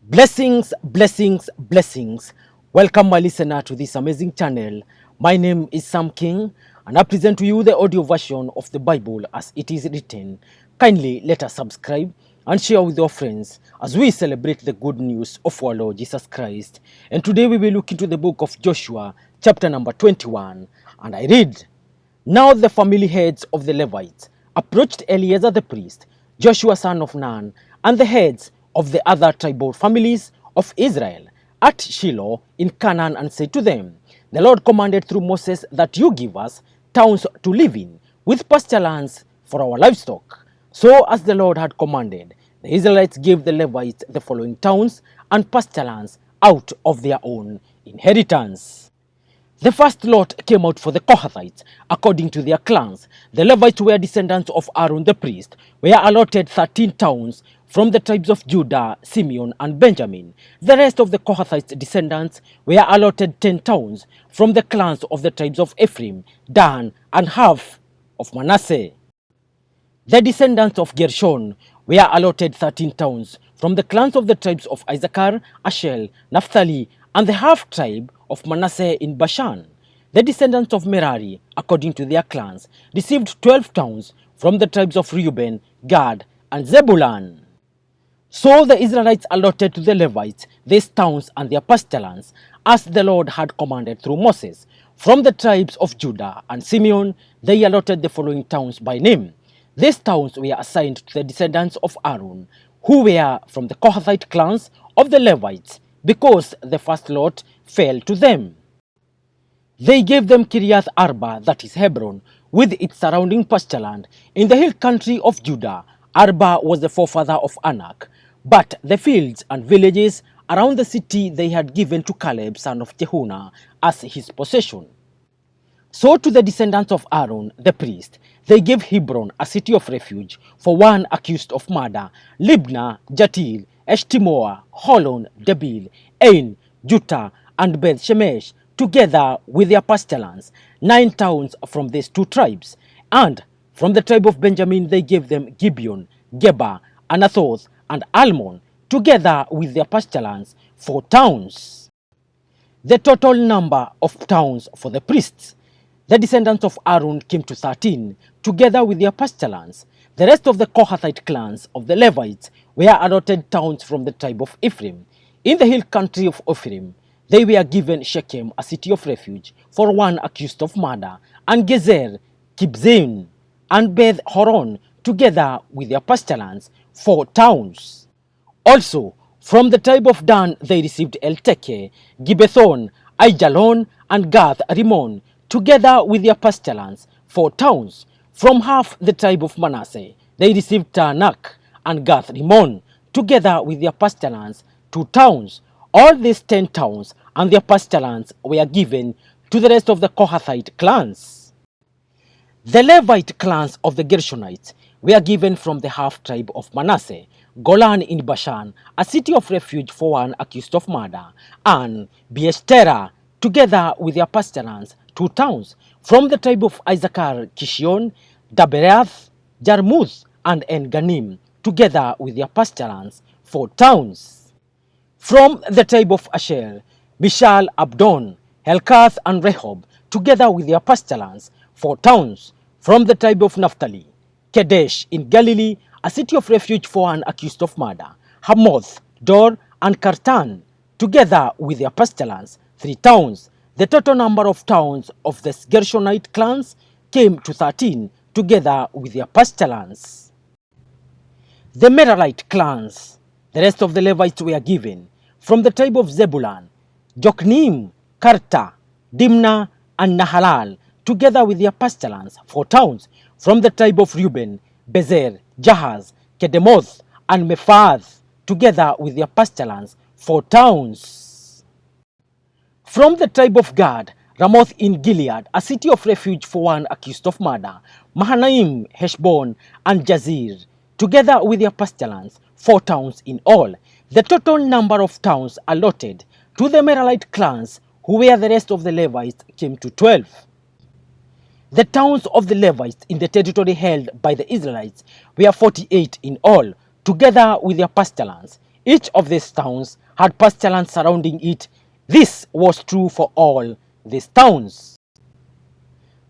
Blessings, blessings, blessings. Welcome, my listener, to this amazing channel. My name is Sam King, and I present to you the audio version of the Bible as it is written. Kindly let us subscribe and share with your friends as we celebrate the good news of our Lord Jesus Christ. And today we will look into the book of Joshua, chapter number 21, and I read. Now the family heads of the Levites approached Eleazar the priest, Joshua son of Nun, and the heads of the other tribal families of Israel at Shiloh in Canaan and said to them, The Lord commanded through Moses that you give us towns to live in, with pasture lands for our livestock. So as the Lord had commanded, the Israelites gave the Levites the following towns and pasture lands out of their own inheritance. The first lot came out for the Kohathites according to their clans. The Levites were descendants of Aaron the priest, were allotted 13 towns from the tribes of Judah, Simeon, and Benjamin. The rest of the Kohathites' descendants were allotted 10 towns from the clans of the tribes of Ephraim, Dan, and half of Manasseh. The descendants of Gershon were allotted 13 towns from the clans of the tribes of Issachar, Asher, Naphtali, and the half-tribe of Manasseh in Bashan. The descendants of Merari, according to their clans, received 12 towns from the tribes of Reuben, Gad, and Zebulun. So the Israelites allotted to the Levites these towns and their pasture lands, as the Lord had commanded through Moses. From the tribes of Judah and Simeon, they allotted the following towns by name. These towns were assigned to the descendants of Aaron, who were from the Kohathite clans of the Levites, because the first lot fell to them. They gave them Kiriath Arba, that is Hebron, with its surrounding pasture land in the hill country of Judah. Arba was the forefather of Anak, but the fields and villages around the city they had given to Caleb, son of Jehunah, as his possession. So to the descendants of Aaron, the priest, they gave Hebron, a city of refuge, for one accused of murder, Libnah, Jatil, Eshtimoa, Holon, Debir, Ain, Juttah, and Beth Shemesh, together with their pasture lands, 9 towns from these 2 tribes. And from the tribe of Benjamin they gave them Gibeon, Geba, Anathoth, and Almon, together with their pasture lands, 4 towns. The total number of towns for the priests, the descendants of Aaron, came to 13, together with their pasture lands. The rest of the Kohathite clans of the Levites were allotted towns from the tribe of Ephraim. In the hill country of Ephraim, they were given Shechem, a city of refuge, for one accused of murder, and Gezer, Kibzaim, and Beth Horon, together with their pasture lands, 4 towns. Also, from the tribe of Dan they received Elteke, Gibbethon, Aijalon, and Gath Rimmon, together with their pasture lands, 4 towns. From half the tribe of Manasseh they received Taanach and Gath Rimmon, together with their pasture lands, 2 towns. All these 10 towns and their pasture lands were given to the rest of the Kohathite clans. The Levite clans of the Gershonites were given from the half-tribe of Manasseh, Golan in Bashan, a city of refuge for one accused of murder, and Beeshtera, together with their pasture lands, 2 towns. From the tribe of Issachar, Kishion, Daberath, Jarmuth, and En-Ganim, together with their pasture lands, 4 towns. From the tribe of Asher, Mishal, Abdon, Helkath, and Rehob, together with their pasture lands, 4 towns. From the tribe of Naphtali, Kedesh in Galilee, a city of refuge for one accused of murder, Hamoth, Dor, and Kartan, together with their pasture lands, 3 towns. The total number of towns of the Gershonite clans came to 13, together with their pasture lands. The Merarite clans, the rest of the Levites were given from the tribe of Zebulun, Jokneam, Karta, Dimnah, and Nahalal, together with their pasture lands, 4 towns. From the tribe of Reuben, Bezer, Jahaz, Kedemoth, and Mephaath, together with their pasture lands, 4 towns. From the tribe of Gad, Ramoth in Gilead, a city of refuge for one accused of murder, Mahanaim, Heshbon, and Jazir, together with their pasture lands, 4 towns in all. The total number of towns allotted to the Merarite clans, who were the rest of the Levites, came to 12. The towns of the Levites in the territory held by the Israelites were 48 in all, together with their pasture lands. Each of these towns had pasture land surrounding it. This was true for all these towns.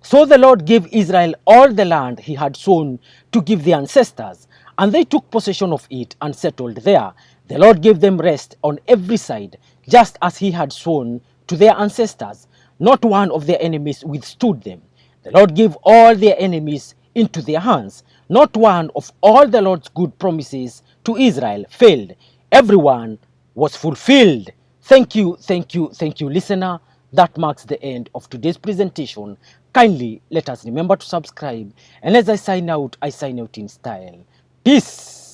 So the Lord gave Israel all the land he had sworn to give their ancestors, and they took possession of it and settled there. The Lord gave them rest on every side, just as he had sworn to their ancestors. Not one of their enemies withstood them. The Lord gave all their enemies into their hands. Not one of all the Lord's good promises to Israel failed. Everyone was fulfilled. Thank you, listener. That marks the end of today's presentation. Kindly let us remember to subscribe. And as I sign out in style. Peace.